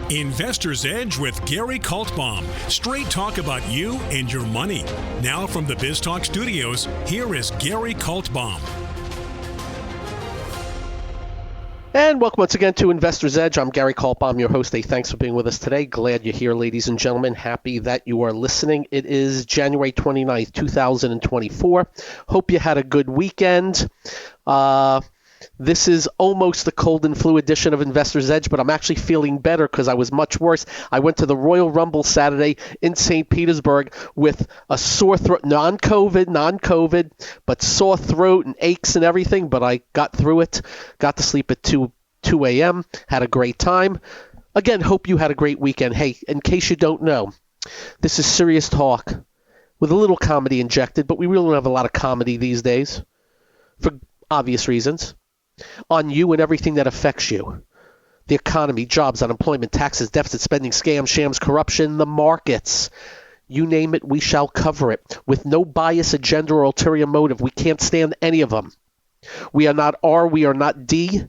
Investor's Edge with Gary Kaltbaum. Straight talk about you and your money. Now from the BizTalk studios, here is Gary Kaltbaum. And welcome once again to Investor's Edge. I'm Gary Kaltbaum, your host. Hey, thanks for being with us today. Glad you're here, ladies and gentlemen. Happy that you are listening. It is January 29th, 2024. Hope you had a good weekend. This is almost the cold and flu edition of Investor's Edge, but I'm actually feeling better because I was much worse. I went to the Royal Rumble Saturday in St. Petersburg with a sore throat, non-COVID, but sore throat and aches and everything, but I got through it, got to sleep at 2 a.m., had a great time. Again, hope you had a great weekend. Hey, in case you don't know, this is serious talk with a little comedy injected, but we really don't have a lot of comedy these days for obvious reasons. On you and everything that affects you. The economy, jobs, unemployment, taxes, deficit spending, scams, shams, corruption, the markets. You name it, we shall cover it. With no bias, agenda, or ulterior motive. We can't stand any of them. We are not R, we are not D.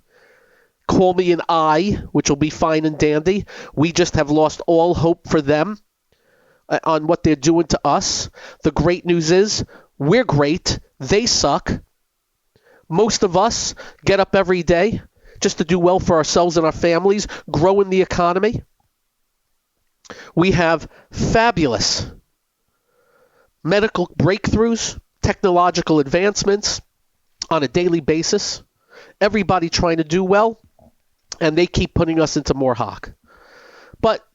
Call me an I, which will be fine and dandy. We just have lost all hope for them on what they're doing to us. The great news is, we're great, they suck. Most of us get up every day just to do well for ourselves and our families, grow in the economy. We have fabulous medical breakthroughs, technological advancements on a daily basis. Everybody trying to do well, and they keep putting us into more hock. But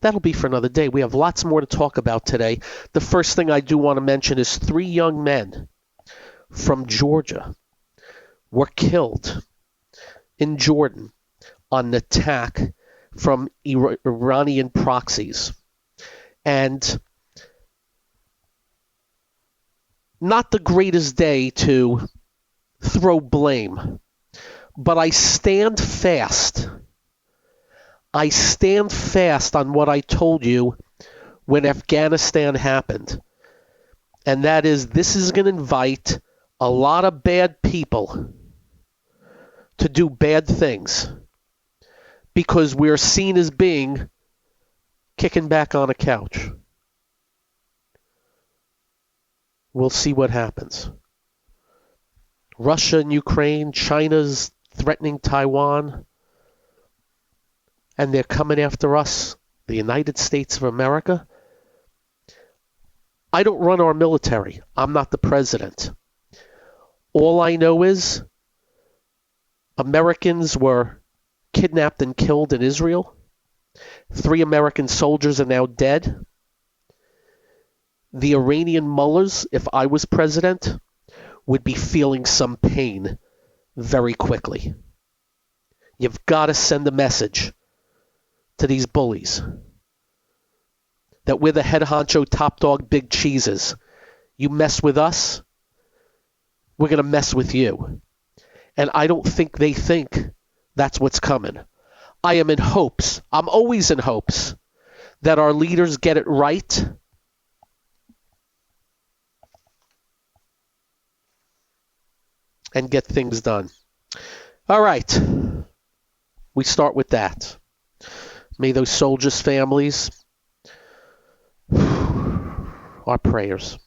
that'll be for another day. We have lots more to talk about today. The first thing I do want to mention is 3 young men from Georgia were killed in Jordan on an attack from Iranian proxies. And not the greatest day to throw blame, but I stand fast. I stand fast on what I told you when Afghanistan happened. And that is, this is going to invite a lot of bad people to do bad things because we're seen as being kicking back on a couch. We'll see what happens. Russia and Ukraine, China's threatening Taiwan, and they're coming after us, the United States of America. I don't run our military. I'm not the president. All I know is Americans were kidnapped and killed in Israel. 3 American soldiers are now dead. The Iranian mullahs, if I was president, would be feeling some pain very quickly. You've got to send a message to these bullies that we're the head honcho, top dog, big cheeses. You mess with us, we're going to mess with you. And I don't think they think that's what's coming. I am in hopes, I'm always in hopes, that our leaders get it right. And get things done. All right. We start with that. May those soldiers' families, our prayers.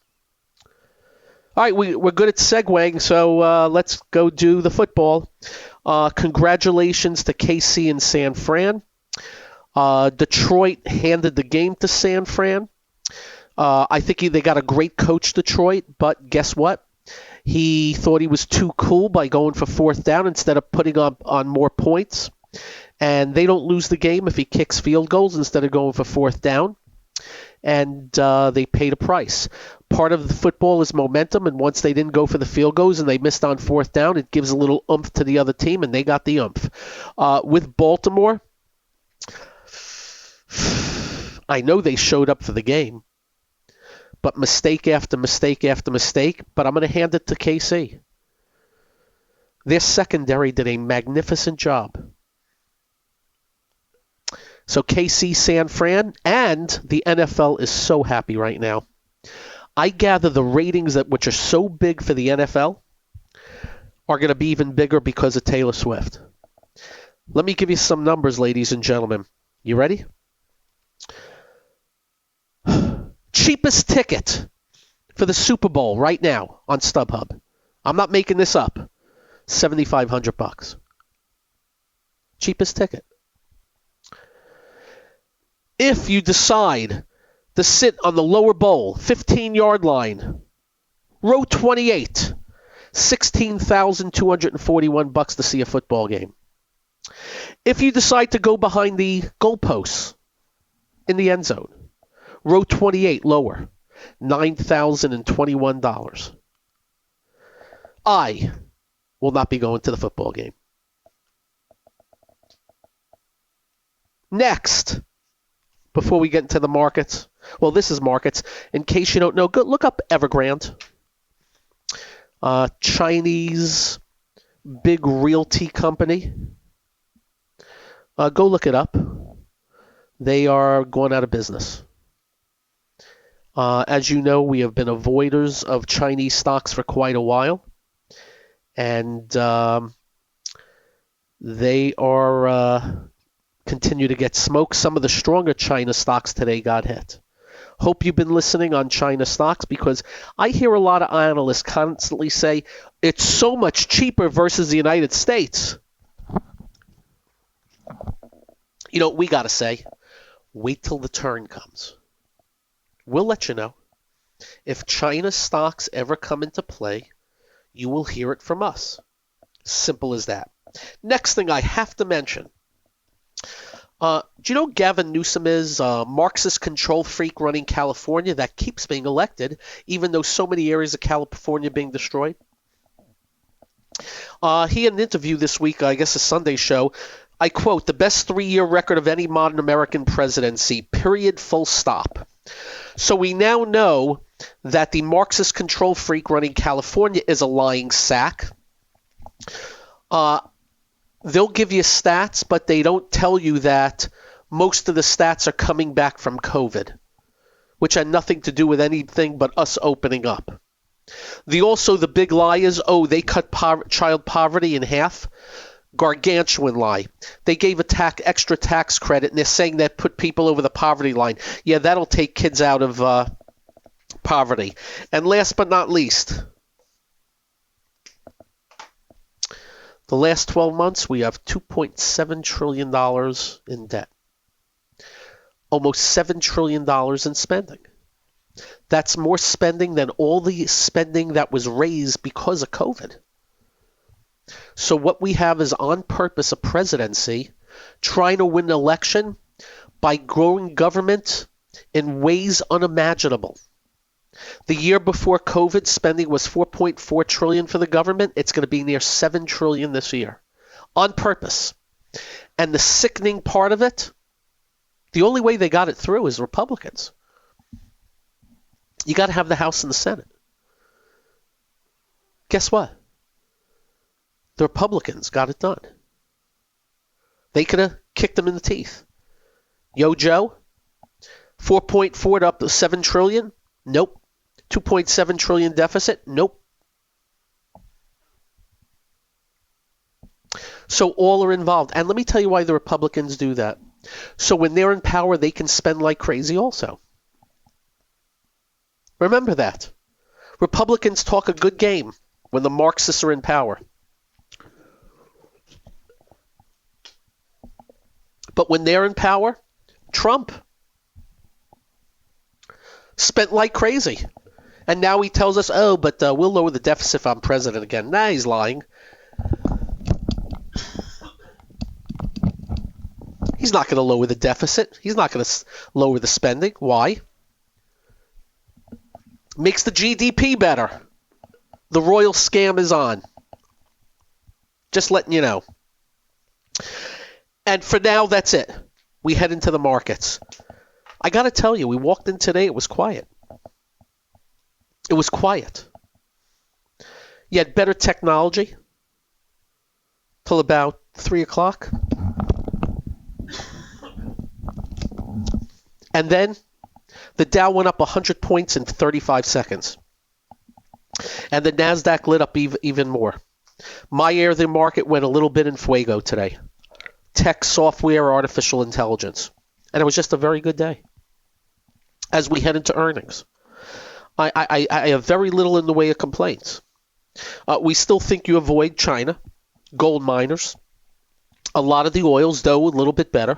All right, we're good at segueing, so let's go do the football. Congratulations to KC and San Fran. Detroit handed the game to San Fran. I think they got a great coach, Detroit, but guess what? He thought he was too cool by going for 4th down instead of putting up on more points. And they don't lose the game if he kicks field goals instead of going for 4th down. And they paid a price. Part of the football is momentum, and once they didn't go for the field goals and they missed on 4th down, it gives a little oomph to the other team, and they got the oomph. With Baltimore, I know they showed up for the game, but mistake after mistake after mistake, but I'm going to hand it to KC. Their secondary did a magnificent job. So KC, San Fran, and the NFL is so happy right now. I gather the ratings which are so big for the NFL are going to be even bigger because of Taylor Swift. Let me give you some numbers, ladies and gentlemen. You ready? Cheapest ticket for the Super Bowl right now on StubHub. I'm not making this up. $7,500. Cheapest ticket. If you decide to sit on the lower bowl, 15-yard line, row 28, $16,241 to see a football game. If you decide to go behind the goalposts in the end zone, row 28 lower, $9,021. I will not be going to the football game. Next, before we get into the markets, well, this is markets. In case you don't know, go look up Evergrande. Chinese big realty company. Go look it up. They are going out of business. As you know, we have been avoiders of Chinese stocks for quite a while. And they are continue to get smoked. Some of the stronger China stocks today got hit. Hope you've been listening on China stocks, because I hear a lot of analysts constantly say it's so much cheaper versus the United States. You know, we got to say, wait till the turn comes. We'll let you know. If China stocks ever come into play, you will hear it from us. Simple as that. Next thing I have to mention. Do you know Gavin Newsom is a Marxist control freak running California that keeps being elected, even though so many areas of California are being destroyed? He had an interview this week, I guess a Sunday show. I quote, "The best 3-year record of any modern American presidency, period, full stop." So we now know that the Marxist control freak running California is a lying sack. They'll give you stats, but they don't tell you that most of the stats are coming back from COVID, which had nothing to do with anything but us opening up. The big lie is, they cut child poverty in half. Gargantuan lie. They gave extra tax credit, and they're saying that put people over the poverty line. Yeah, that'll take kids out of poverty. And last but not least, the last 12 months, we have $2.7 trillion in debt. Almost $7 trillion in spending. That's more spending than all the spending that was raised because of COVID. So what we have is on purpose a presidency trying to win an election by growing government in ways unimaginable. The year before COVID, spending was $4.4 trillion for the government. It's going to be near $7 trillion this year, on purpose. And the sickening part of it, the only way they got it through is Republicans. You got to have the House and the Senate. Guess what? The Republicans got it done. They could have kicked them in the teeth. Yo, Joe, 4.4 up to $7 trillion? Nope. 2.7 trillion deficit? Nope. So all are involved. And let me tell you why the Republicans do that. So when they're in power, they can spend like crazy also. Remember that. Republicans talk a good game when the Marxists are in power. But when they're in power, Trump spent like crazy. And now he tells us, but we'll lower the deficit if I'm president again. Nah, he's lying. He's not going to lower the deficit. He's not going to lower the spending. Why? Makes the GDP better. The royal scam is on. Just letting you know. And for now, that's it. We head into the markets. I got to tell you, we walked in today, it was quiet. It was quiet. You had better technology till about 3 o'clock. And then the Dow went up 100 points in 35 seconds. And the NASDAQ lit up even more. My area of the market went a little bit in fuego today. Tech, software, artificial intelligence. And it was just a very good day. As we head into earnings, I have very little in the way of complaints. We still think you avoid China, gold miners, a lot of the oils, though, a little bit better,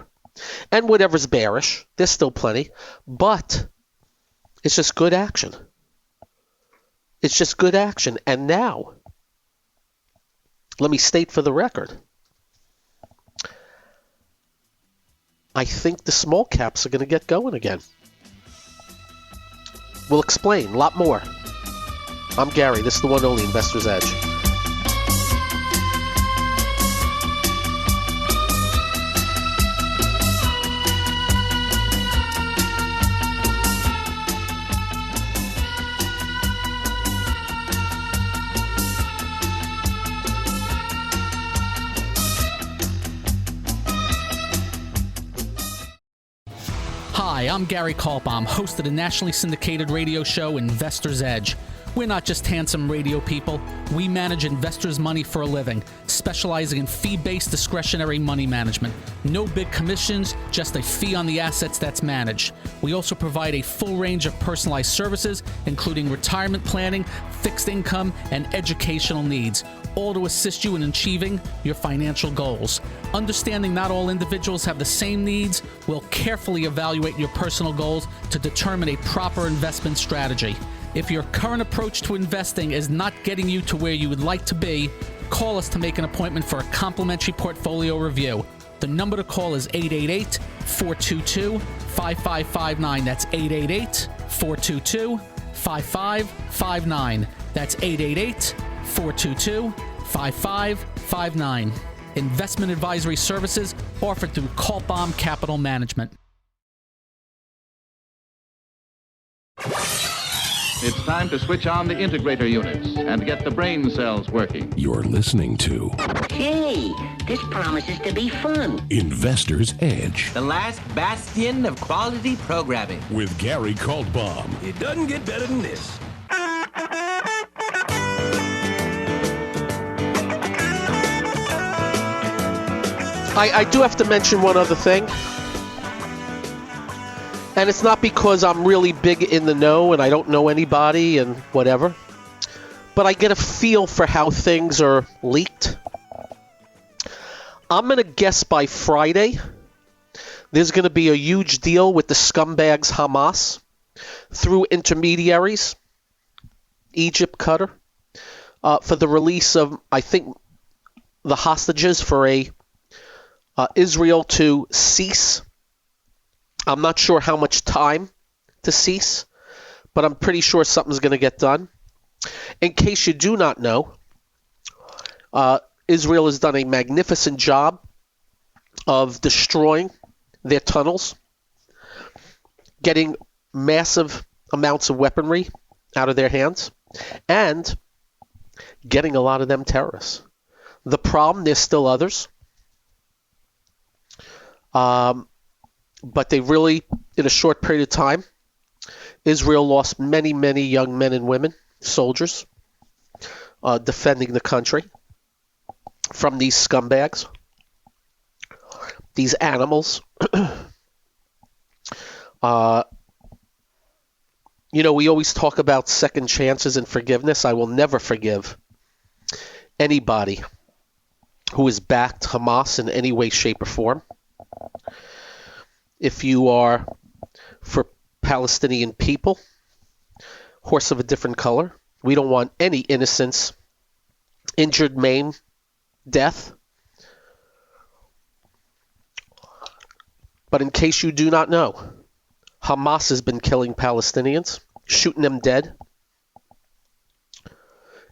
and whatever's bearish. There's still plenty, but it's just good action. It's just good action. And now, let me state for the record, I think the small caps are going to get going again. We'll explain a lot more. I'm Gary. This is the one only Investor's Edge. Hi, I'm Gary Kaltbaum, host of the nationally syndicated radio show Investor's Edge. We're not just handsome radio people. We manage investors' money for a living, specializing in fee-based discretionary money management. No big commissions, just a fee on the assets that's managed. We also provide a full range of personalized services, including retirement planning, fixed income, and educational needs, all to assist you in achieving your financial goals. Understanding not all individuals have the same needs, we'll carefully evaluate your personal goals to determine a proper investment strategy. If your current approach to investing is not getting you to where you would like to be, call us to make an appointment for a complimentary portfolio review. The number to call is 888-422-5559. That's 888-422-5559. That's 888-422-5559. Investment advisory services offered through Kaltbaum Capital Management. It's time to switch on the integrator units and get the brain cells working. You're listening to Hey, this promises to be fun. Investor's Edge The last bastion of quality programming. with Gary Kaltbaum. It doesn't get better than this. I do have to mention one other thing. And it's not because I'm really big in the know and I don't know anybody and whatever. But I get a feel for how things are leaked. I'm going to guess by Friday there's going to be a huge deal with the scumbags Hamas through intermediaries, Egypt, Qatar, for the release of, I think, the hostages for Israel to cease. I'm not sure how much time to cease, but I'm pretty sure something's going to get done. In case you do not know, Israel has done a magnificent job of destroying their tunnels, getting massive amounts of weaponry out of their hands, and getting a lot of them terrorists. The problem, there's still others. But they really, in a short period of time, Israel lost many, many young men and women, soldiers, defending the country from these scumbags, these animals. We always talk about second chances and forgiveness. I will never forgive anybody who has backed Hamas in any way, shape, or form. If you are for Palestinian people, horse of a different color, we don't want any innocents injured, maimed, death. But in case you do not know, Hamas has been killing Palestinians, shooting them dead,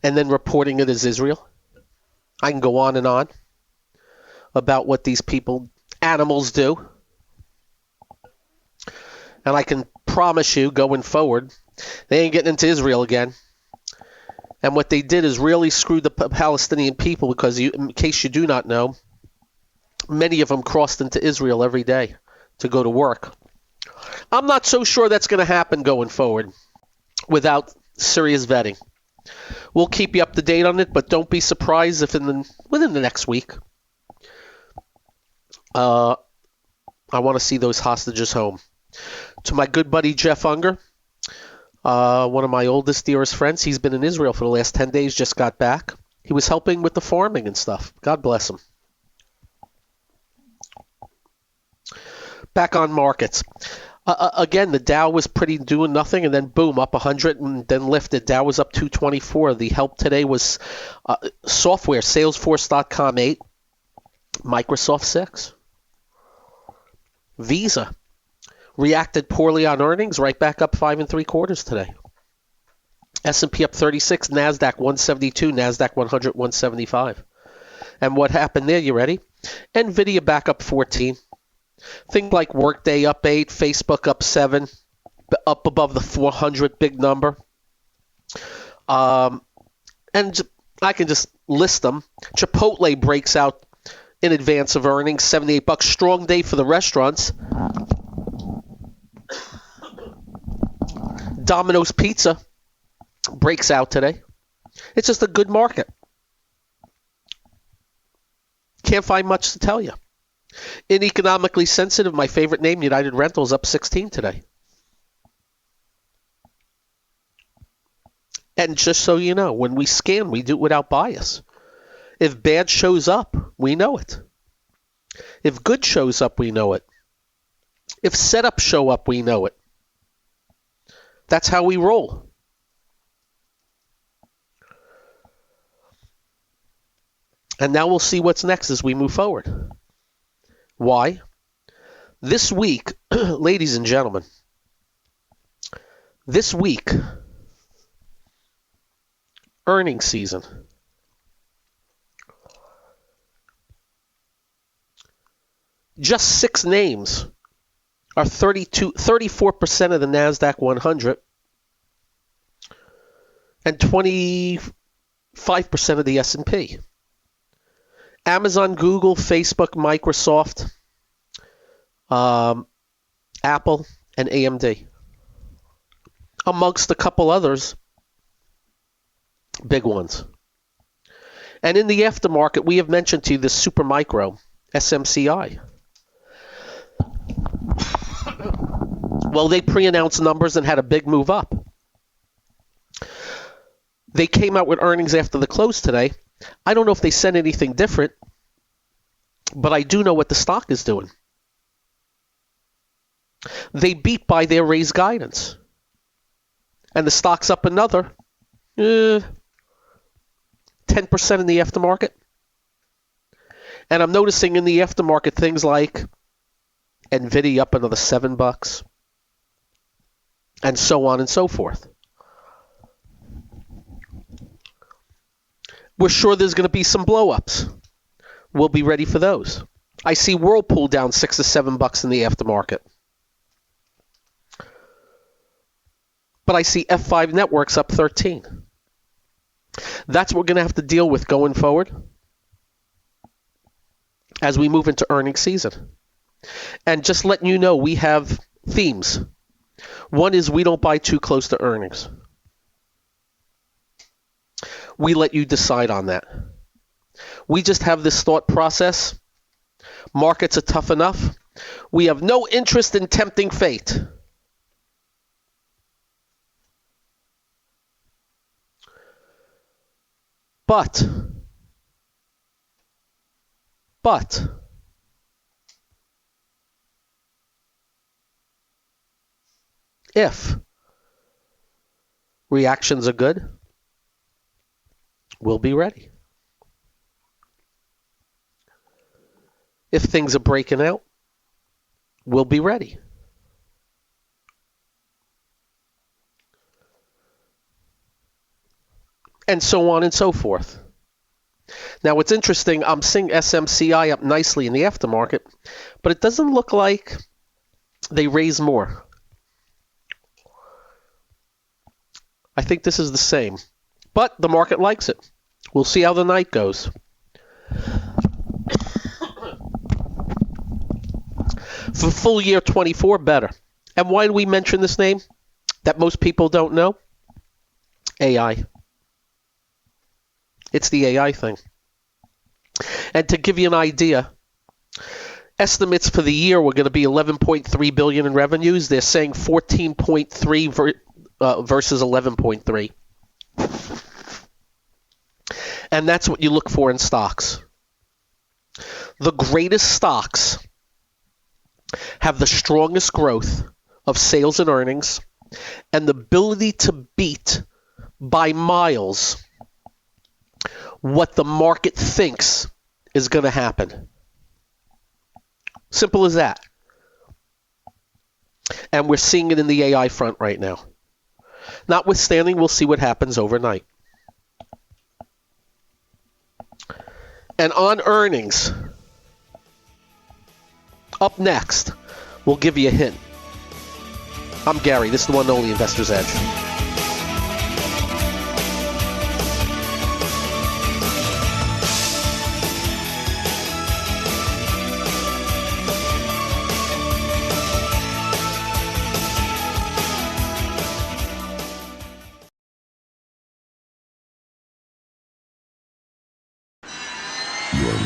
and then reporting it as Israel. I can go on and on about what these people, animals, do. And I can promise you, going forward, they ain't getting into Israel again. And what they did is really screwed the Palestinian people because, in case you do not know, many of them crossed into Israel every day to go to work. I'm not so sure that's going to happen going forward without serious vetting. We'll keep you up to date on it, but don't be surprised if within the next week, I want to see those hostages home. To my good buddy Jeff Unger, one of my oldest, dearest friends, he's been in Israel for the last 10 days, just got back. He was helping with the farming and stuff. God bless him. Back on markets. Again, the Dow was pretty doing nothing, and then boom, up 100 and then lifted. Dow was up 224. The help today was software, Salesforce.com 8, Microsoft 6. Visa reacted poorly on earnings, right back up 5 3/4 today. S&P up 36, NASDAQ 172, NASDAQ 100, 175. And what happened there, you ready? NVIDIA back up 14. Things like Workday up 8, Facebook up 7, up above the 400, big number. And I can just list them. Chipotle breaks out in advance of earnings, $78. Strong day for the restaurants. Domino's Pizza breaks out today. It's just a good market. Can't find much to tell you. In economically sensitive, my favorite name, United Rentals, up 16 today. And just so you know, when we scan, we do it without bias. If bad shows up, we know it. If good shows up, we know it. If setups show up, we know it. That's how we roll. And now we'll see what's next as we move forward. Why? This week, ladies and gentlemen, this week, earnings season. Just 6 names are 34% of the NASDAQ 100 and 25% of the S&P. Amazon, Google, Facebook, Microsoft, Apple, and AMD. Amongst a couple others, big ones. And in the aftermarket, we have mentioned to you the Supermicro, SMCI. Well, they pre-announced numbers and had a big move up. They came out with earnings after the close today. I don't know if they said anything different, but I do know what the stock is doing. They beat by their raised guidance. And the stock's up another 10% in the aftermarket. And I'm noticing in the aftermarket things like NVIDIA up another $7, and so on and so forth. We're sure there's going to be some blow-ups. We'll be ready for those. I see Whirlpool down $6 to $7 in the aftermarket. But I see F5 Networks up 13. That's what we're going to have to deal with going forward as we move into earnings season. And just letting you know, we have themes. One is we don't buy too close to earnings. We let you decide on that. We just have this thought process. Markets are tough enough. We have no interest in tempting fate. But if reactions are good, we'll be ready. If things are breaking out, we'll be ready. And so on and so forth. Now, what's interesting, I'm seeing SMCI up nicely in the aftermarket, but it doesn't look like they raise more. I think this is the same. But the market likes it. We'll see how the night goes. For full year 24, better. And why do we mention this name that most people don't know? AI. It's the AI thing. And to give you an idea, Estimates for the year were going to be 11.3 billion in revenues. They're saying 14.3 versus 11.3. And that's what you look for in stocks. The greatest stocks have the strongest growth of sales and earnings and the ability to beat by miles what the market thinks is going to happen. Simple as that. And we're seeing it in the AI front right now. Notwithstanding, we'll see what happens overnight. And on earnings, up next, we'll give you a hint. I'm Gary. This is the one and only Investor's Edge.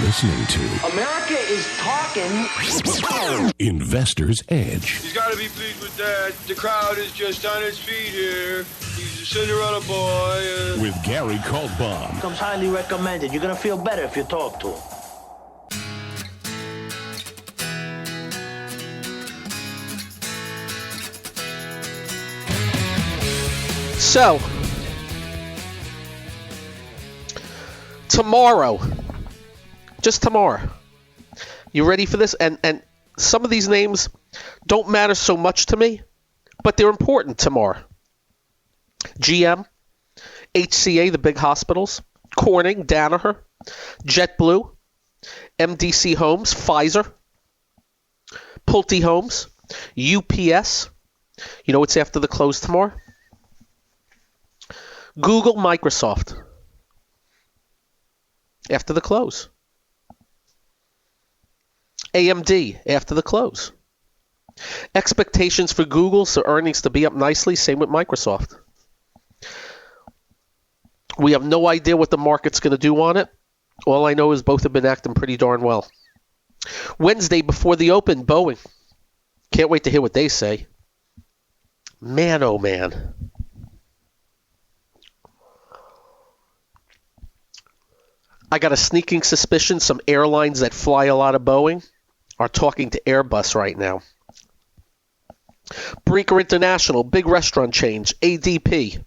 Listening to America is talking. Investor's Edge. He's got to be pleased with that. The crowd is just on its feet here. He's a Cinderella boy. With Gary Kaltbaum. Comes highly recommended. You're going to feel better if you talk to him. So, tomorrow, just tomorrow, you ready for this? And some of these names don't matter so much to me, but they're important tomorrow. GM, HCA, the big hospitals, Corning, Danaher, JetBlue, MDC Homes, Pfizer, Pulte Homes, UPS. You know what's after the close tomorrow? Google, Microsoft. After the close. AMD after the close. Expectations for Google, so earnings to be up nicely. Same with Microsoft. We have no idea what the market's going to do on it. All I know is both have been acting pretty darn well. Wednesday before the open, Boeing. Can't wait to hear what they say. Man, oh man. I got a sneaking suspicion some airlines that fly a lot of Boeing are talking to Airbus right now. Brinker International, big restaurant change, ADP,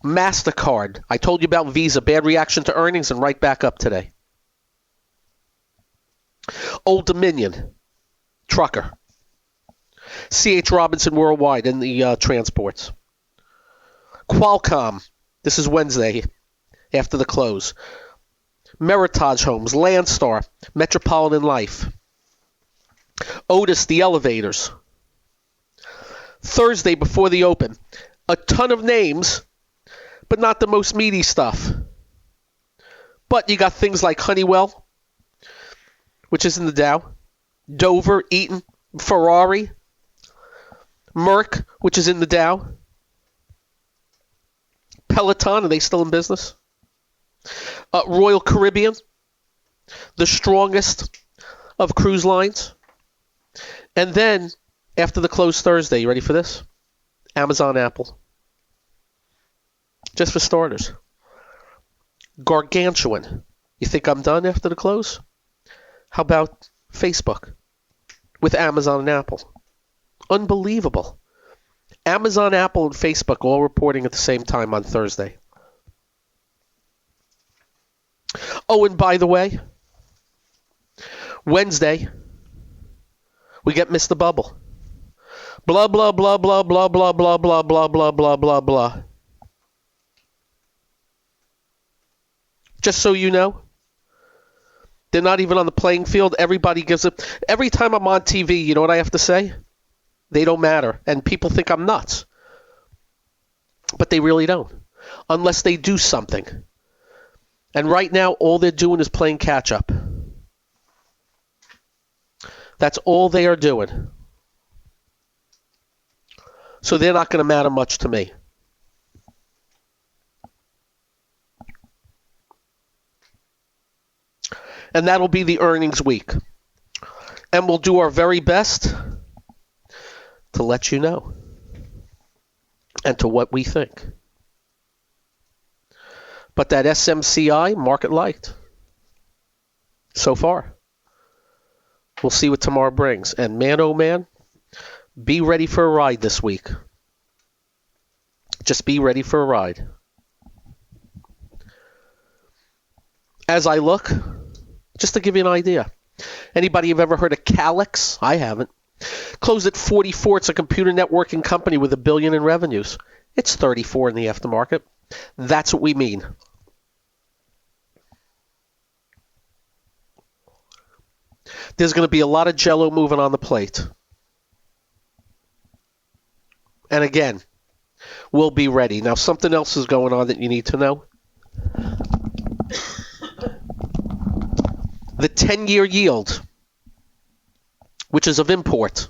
MasterCard. I told you about Visa, bad reaction to earnings and right back up today. Old Dominion, trucker. C.H. Robinson Worldwide in the transports. Qualcomm, this is Wednesday after the close. Meritage Homes, Landstar, Metropolitan Life, Otis, the elevators. Thursday before the open, a ton of names, but not the most meaty stuff. But you got things like Honeywell, which is in the Dow, Dover, Eaton, Ferrari, Merck, which is in the Dow, Peloton, are they still in business? Royal Caribbean, the strongest of cruise lines. And then, after the close Thursday, you ready for this? Amazon, Apple. Just for starters. Gargantuan. You think I'm done after the close? How about Facebook with Amazon and Apple? Unbelievable. Amazon, Apple, and Facebook all reporting at the same time on Thursday. Oh, and by the way, Wednesday, we get Mr. Bubble. Blah, blah, blah, blah, blah, blah, blah, blah, blah, blah, blah, blah, blah. Just so you know, they're not even on the playing field. Everybody gives it. Every time I'm on TV, you know what I have to say? They don't matter. And people think I'm nuts. But they really don't. Unless they do something. And right now, all they're doing is playing catch-up. That's all they are doing. So they're not going to matter much to me. And that'll be the earnings week. And we'll do our very best to let you know and to what we think. But that SMCI, market light so far. We'll see what tomorrow brings. And man, oh man, be ready for a ride this week. Just be ready for a ride. As I look, just to give you an idea, anybody have ever heard of Calix? I haven't. Closed at 44. It's a computer networking company with $1 billion in revenues. It's 34 in the aftermarket. That's what we mean. There's going to be a lot of jello moving on the plate. And again, we'll be ready. Now, something else is going on that you need to know. The 10-year yield, which is of import,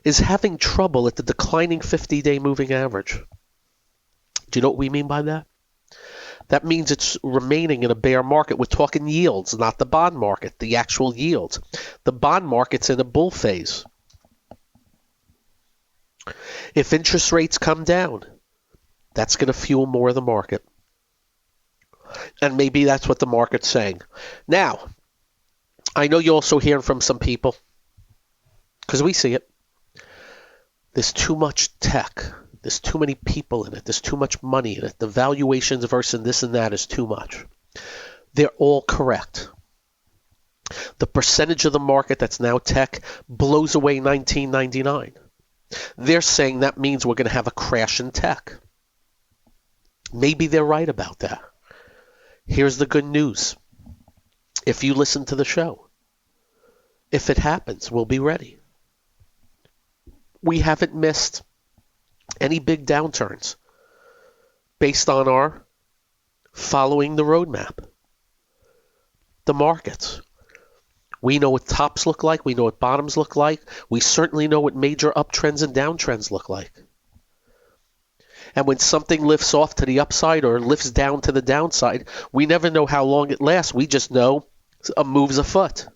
is having trouble at the declining 50-day moving average. Do you know what we mean by that? That means it's remaining in a bear market. We're talking yields, not the bond market, the actual yields. The bond market's in a bull phase. If interest rates come down, that's going to fuel more of the market. And maybe that's what the market's saying. Now, I know you're also hearing from some people, because we see it. There's too much tech. There's too many people in it. There's too much money in it. The valuations versus this and that is too much. They're all correct. The percentage of the market that's now tech blows away 1999. They're saying that means we're going to have a crash in tech. Maybe they're right about that. Here's the good news. If you listen to the show, if it happens, we'll be ready. We haven't missed any big downturns based on our following the roadmap. The markets. We know what tops look like. We know what bottoms look like. We certainly know what major uptrends and downtrends look like. And when something lifts off to the upside or lifts down to the downside, we never know how long it lasts. We just know a move's afoot.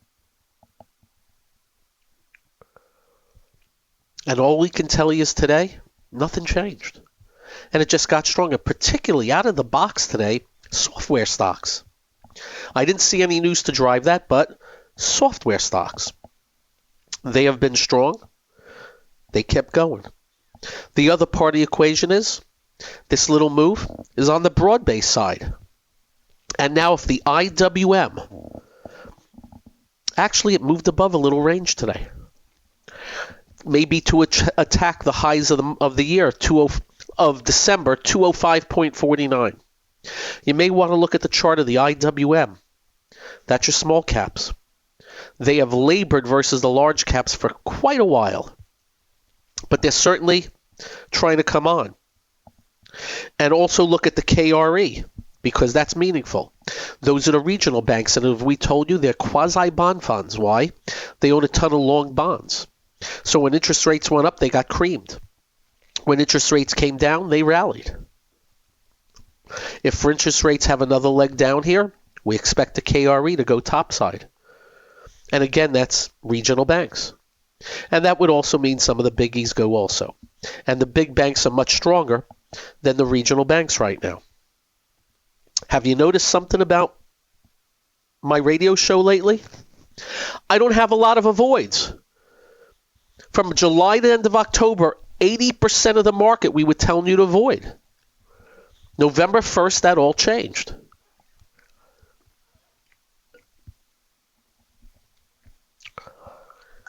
And all we can tell you is today, nothing changed. And it just got stronger, particularly out of the box today, software stocks. I didn't see any news to drive that, but software stocks. They have been strong. They kept going. The other part of the equation is this little move is on the broad-based side. And now if the IWM, actually it moved above a little range today. Maybe to attack the highs of the year, of December, 205.49. You may want to look at the chart of the IWM. That's your small caps. They have labored versus the large caps for quite a while. But they're certainly trying to come on. And also look at the KRE, because that's meaningful. Those are the regional banks, and as we told you, they're quasi-bond funds. Why? They own a ton of long bonds. So when interest rates went up, they got creamed. When interest rates came down, they rallied. If interest rates have another leg down here, we expect the KRE to go topside. And again, that's regional banks. And that would also mean some of the biggies go also. And the big banks are much stronger than the regional banks right now. Have you noticed something about my radio show lately? I don't have a lot of avoids. From July to the end of October, 80% of the market we were telling you to avoid. November 1st, that all changed.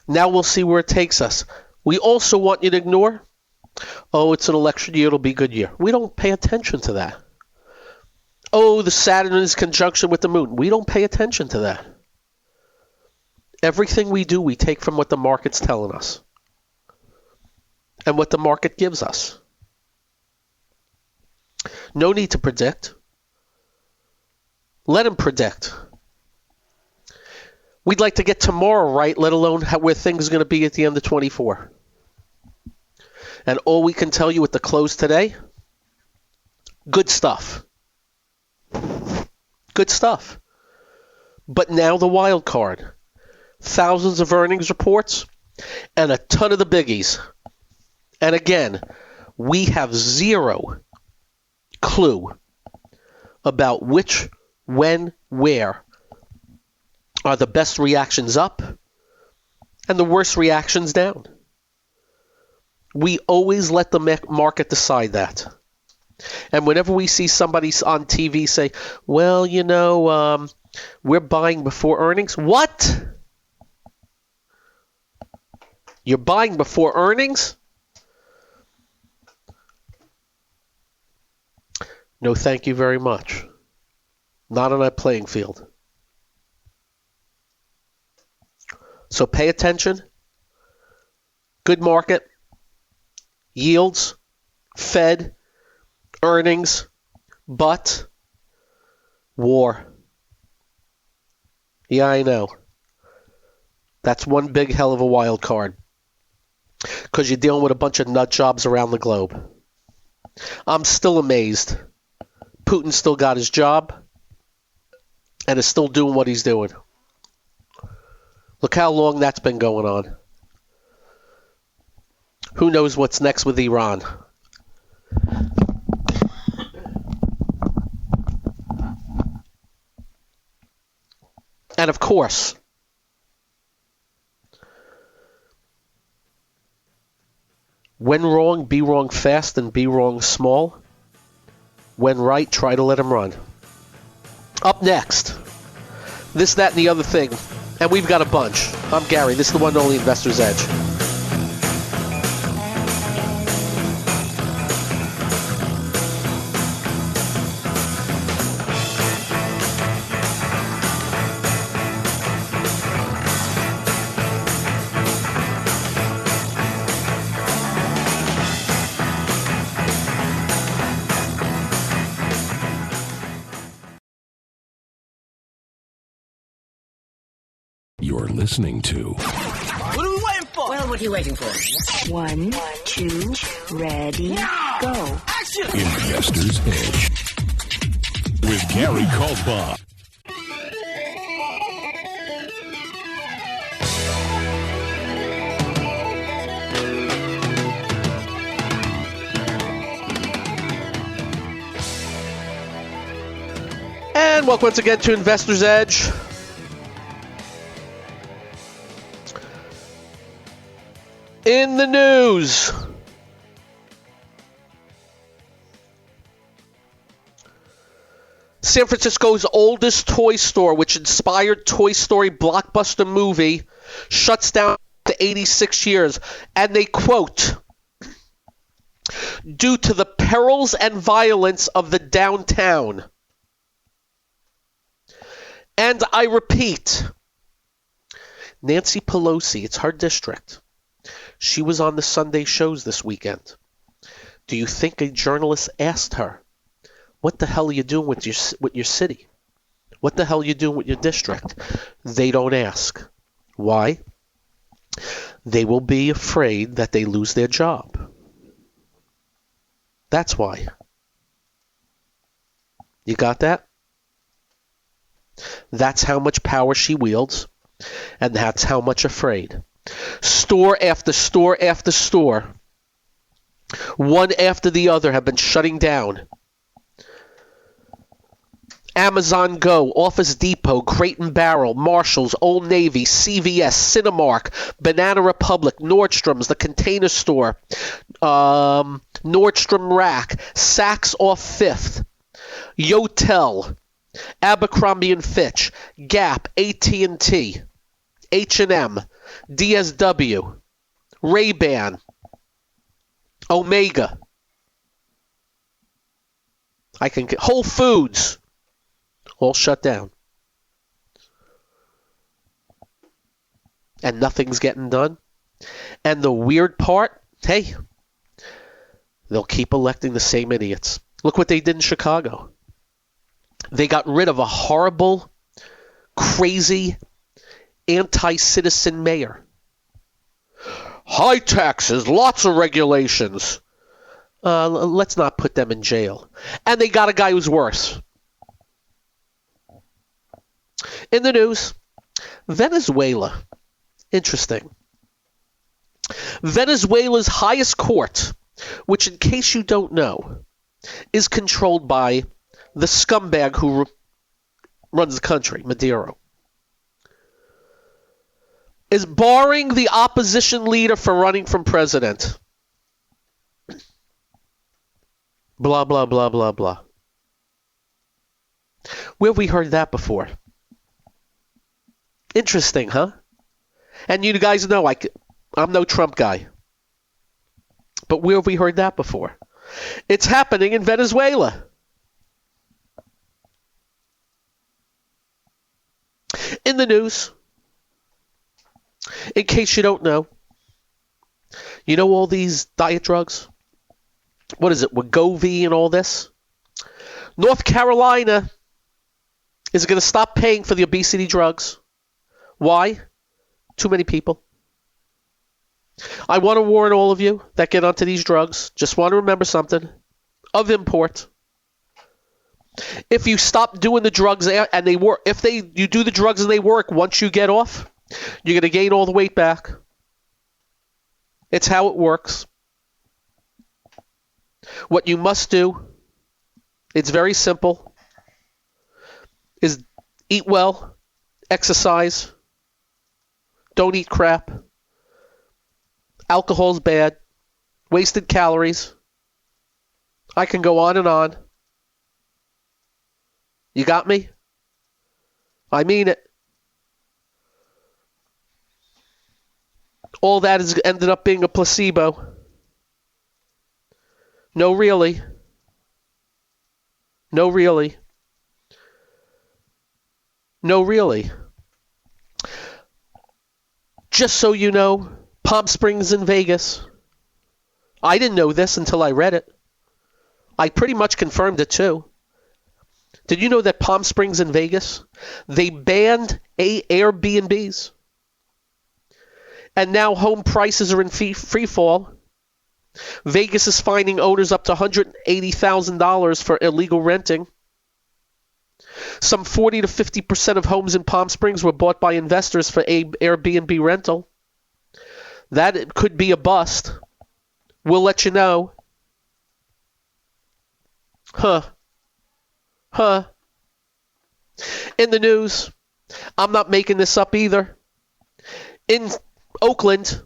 Now we'll see where it takes us. We also want you to ignore, oh, it's an election year, it'll be a good year. We don't pay attention to that. Oh, the Saturn is conjunction with the moon. We don't pay attention to that. Everything we do, we take from what the market's telling us and what the market gives us. No need to predict. Let him predict. We'd like to get tomorrow right, let alone where things are going to be at the end of 24. And all we can tell you with the close today, good stuff. Good stuff. But now the wild card. Thousands of earnings reports and a ton of the biggies. And again, we have zero clue about which, when, where are the best reactions up and the worst reactions down. We always let the market decide that. And whenever we see somebody on TV say, well, we're buying before earnings. What? You're buying before earnings? No, thank you very much. Not on that playing field. So pay attention. Good market. Yields. Fed. Earnings. But. War. Yeah, I know. That's one big hell of a wild card. Because you're dealing with a bunch of nut jobs around the globe. I'm still amazed. Putin still got his job and is still doing what he's doing. Look how long that's been going on. Who knows what's next with Iran? And of course, when wrong, be wrong fast and be wrong small. When right, try to let him run. Up next, this, that, and the other thing. And we've got a bunch. I'm Gary. This is the one and only Investor's Edge. You're listening to... What are we waiting for? Well, what are you waiting for? 1, 2, ready, go. Action! Investor's Edge with Gary Kaltbaum. And welcome once again to Investor's Edge. In the news, San Francisco's oldest toy store, which inspired Toy Story blockbuster movie, shuts down to 86 years. And they quote, due to the perils and violence of the downtown. And I repeat, Nancy Pelosi, it's her district. She was on the Sunday shows this weekend. Do you think a journalist asked her, what the hell are you doing with your city? What the hell are you doing with your district? They don't ask. Why? They will be afraid that they lose their job. That's why. You got that? That's how much power she wields, and that's how much afraid. Store after store after store, one after the other, have been shutting down. Amazon Go, Office Depot, Crate and Barrel, Marshalls, Old Navy, CVS, Cinemark, Banana Republic, Nordstrom's, The Container Store, Nordstrom Rack, Saks Off Fifth, Yotel, Abercrombie & Fitch, Gap, AT&T, H&M, DSW, Ray-Ban, Omega. I can get Whole Foods, all shut down. And nothing's getting done. And the weird part, hey, they'll keep electing the same idiots. Look what they did in Chicago. They got rid of a horrible, crazy, anti-citizen mayor. High taxes, lots of regulations. Let's not put them in jail. And they got a guy who's worse. In the news, Venezuela. Interesting. Venezuela's highest court, which in case you don't know, is controlled by the scumbag who runs the country, Maduro, is barring the opposition leader for running for president. Blah, blah, blah, blah, blah. Where have we heard that before? Interesting, huh? And you guys know I'm no Trump guy. But where have we heard that before? It's happening in Venezuela. In the news, in case you don't know, you know all these diet drugs? What is it, Wegovy and all this? North Carolina is going to stop paying for the obesity drugs. Why? Too many people. I want to warn all of you that get onto these drugs. Just want to remember something. Of import. If you stop doing the drugs and they work, you do the drugs and they work, once you get off, you're going to gain all the weight back. It's how it works. What you must do, it's very simple, is eat well, exercise, don't eat crap. Alcohol's bad, wasted calories. I can go on and on. You got me? I mean it. All that has ended up being a placebo. No, really. No, really. No, really. Just so you know, Palm Springs in Vegas. I didn't know this until I read it. I pretty much confirmed it too. Did you know that Palm Springs in Vegas, they banned Airbnbs? And now home prices are in free fall. Vegas is fining owners up to $180,000 for illegal renting. Some 40 to 50% of homes in Palm Springs were bought by investors for Airbnb rental. That could be a bust. We'll let you know. Huh. In the news, I'm not making this up either. In Oakland,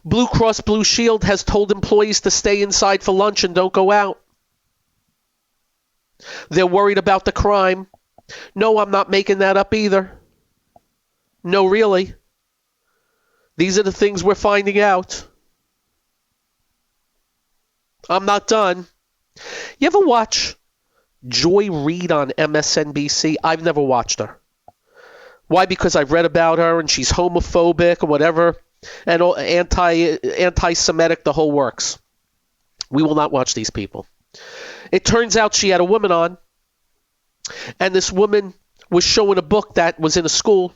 Blue Cross Blue Shield has told employees to stay inside for lunch and don't go out. They're worried about the crime. No, I'm not making that up either. No, really. These are the things we're finding out. I'm not done. You ever watch Joy Reid on MSNBC? I've never watched her. Why? Because I've read about her and she's homophobic or whatever, and anti-Semitic, the whole works. We will not watch these people. It turns out she had a woman on, and this woman was showing a book that was in a school,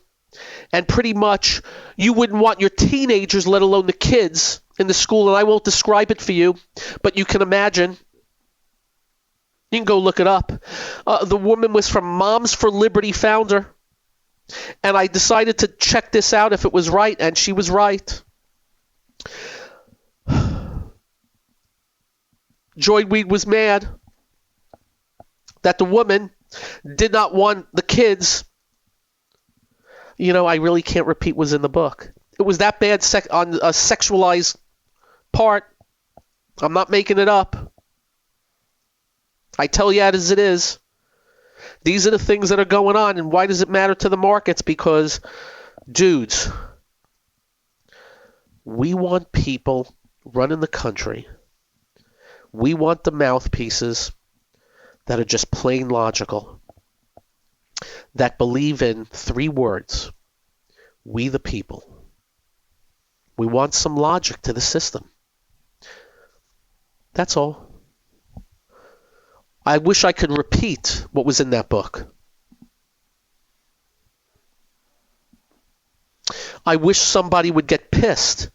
and pretty much you wouldn't want your teenagers, let alone the kids, in the school, and I won't describe it for you, but you can imagine. You can go look it up. The woman was from Moms for Liberty founder, and I decided to check this out if it was right, and she was right. Joy Reid was mad that the woman did not want the kids. You know, I really can't repeat what was in the book. It was that bad on a sexualized part. I'm not making it up. I tell you as it is. These are the things that are going on, and why does it matter to the markets? Because, dudes, we want people running the country. We want the mouthpieces that are just plain logical, that believe in 3 words: we the people. We want some logic to the system. That's all. I wish I could repeat what was in that book. I wish somebody would get pissed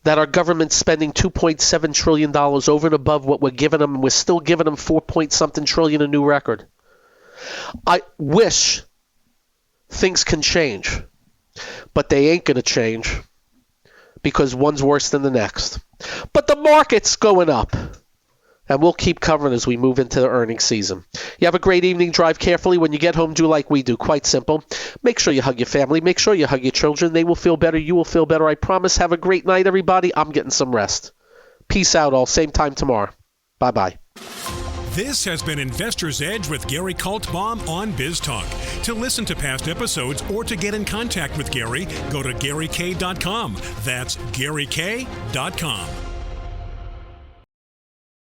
that our government's spending $2.7 trillion over and above what we're giving them, and we're still giving them 4 point something trillion, a new record. I wish things can change. But they ain't going to change because one's worse than the next. But the market's going up. And we'll keep covering as we move into the earnings season. You have a great evening. Drive carefully. When you get home, do like we do. Quite simple. Make sure you hug your family. Make sure you hug your children. They will feel better. You will feel better. I promise. Have a great night, everybody. I'm getting some rest. Peace out all. Same time tomorrow. Bye-bye. This has been Investor's Edge with Gary Kaltbaum on BizTalk. To listen to past episodes or to get in contact with Gary, go to GaryK.com. That's GaryK.com.